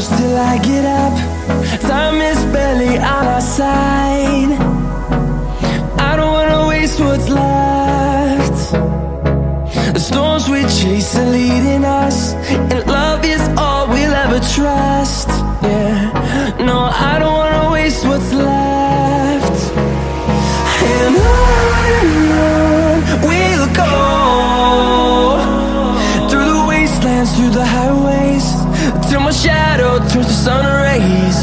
close till I get up. Time is barely on our side. I don't wanna waste what's left. The storms we chase are leading us, and love is all we'll ever trust. Yeah, no, I don't wanna waste what's left. And on we'll go, through the wastelands, through the highways, till my shadow turns to sun rays.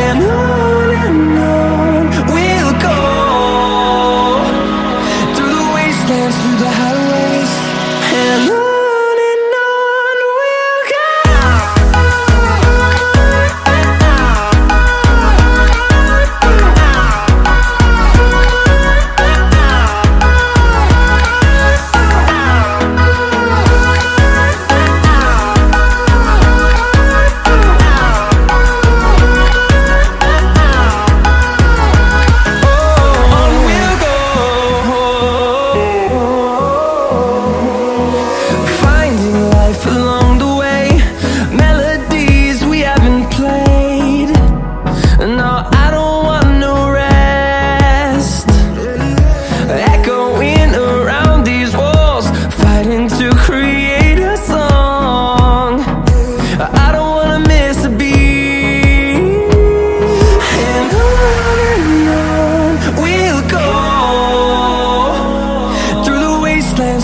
And on we'll go, through the wastelands, through the highways, and on we'll go.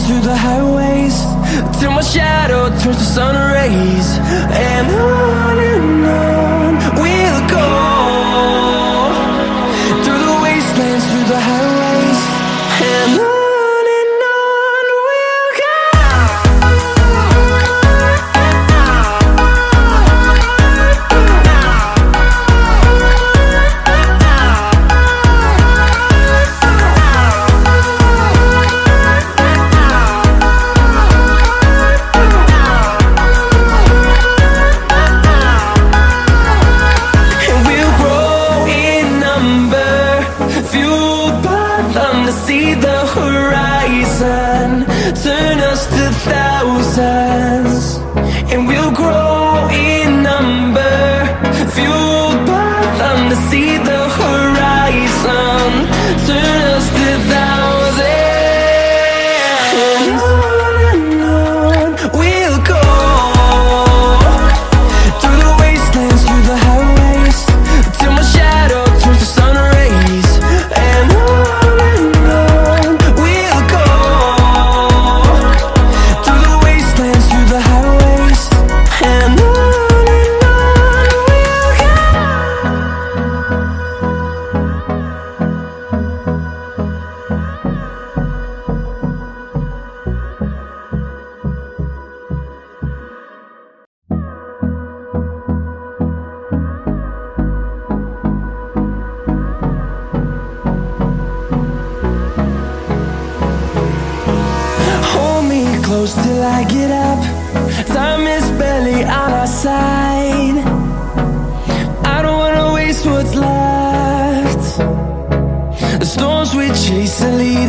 Through the highways, till my shadow turns to sun rays. And on we'll go, through the wastelands, through the highways, and on we'll go. See the horizon turn us to thousands, and we'll grow in number, fueled by them. To see the horizon turn us to thousands, and on we'll go, through the wastelands, through the highways, till my shadow turns to sun rays. And close till I get up. Time is barely on our side. I don't wanna waste what's left. The storms we chase are leading